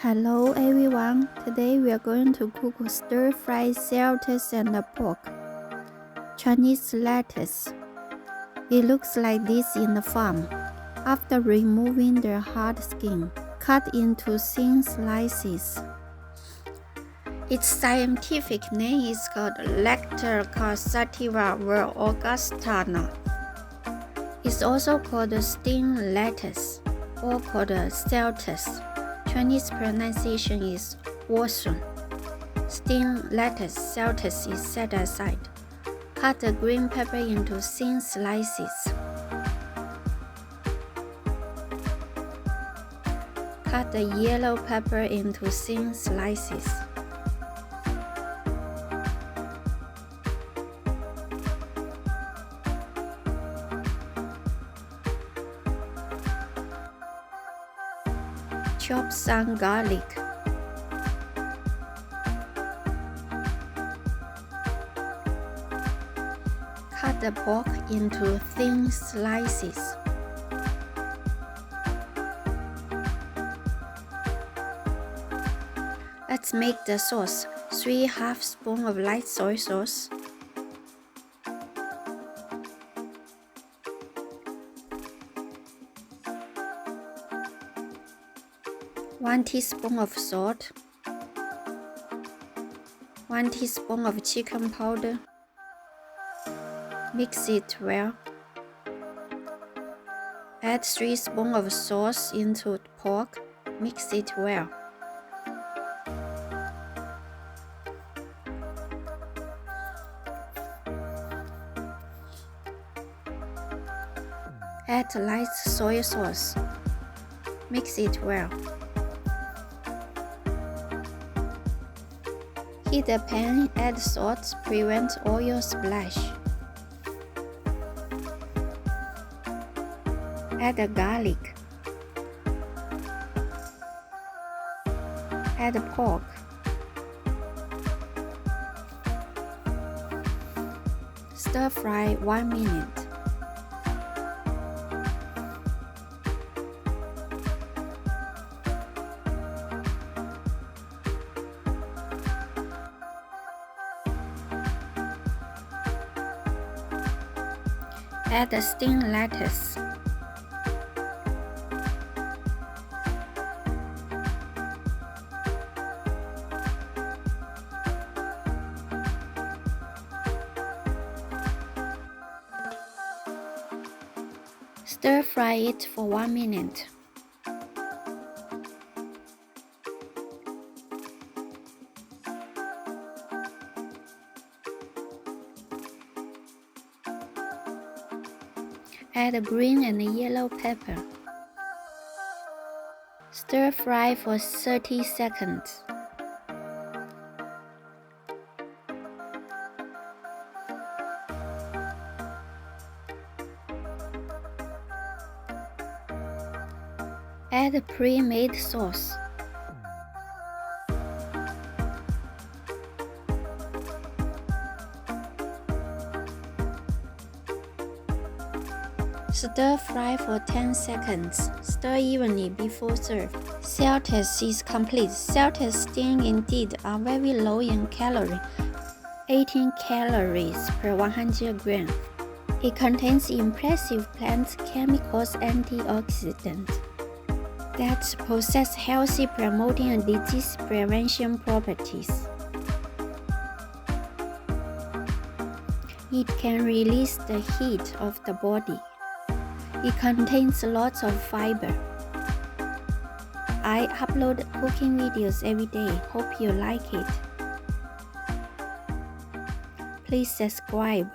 Hello everyone, today we are going to cook stir-fried celtuce and pork, Chinese lettuce. It looks like this in the farm. After removing the hard skin, cut into thin slices. Its scientific name is called Lactica sativa or augustana. It's also called stem lettuce or called celtuce. Chinese pronunciation is Wosun. Stem lettuce celtuce is set aside. Cut the green pepper into thin slices. Cut the yellow pepper into thin slices. Chop some garlic. Cut the pork into thin slices. Let's make the sauce. 3/2 spoons of light soy sauce, 1 teaspoon of salt, 1 teaspoon of chicken powder. Mix it well. Add 3 spoons of sauce into the pork. Mix it well. Add light soy sauce. Mix it well. Heat the pan, add salt, prevent oil splash. Add the garlic. Add the pork. Stir fry 1 minute. Add the stem lettuce. Stir fry it for 1 minute. Add the green and yellow pepper. Stir fry for 30 seconds. Add the pre-made sauce. Stir fry for 10 seconds. Stir evenly before serve. Celtuce is complete. Celtuce stem indeed are very low in calorie, 18 calories per 100 grams. It contains impressive plant chemicals antioxidants that possess healthy promoting and disease prevention properties. It can release the heat of the body. It contains lots of fiber. I upload cooking videos every day. Hope you like it. Please subscribe.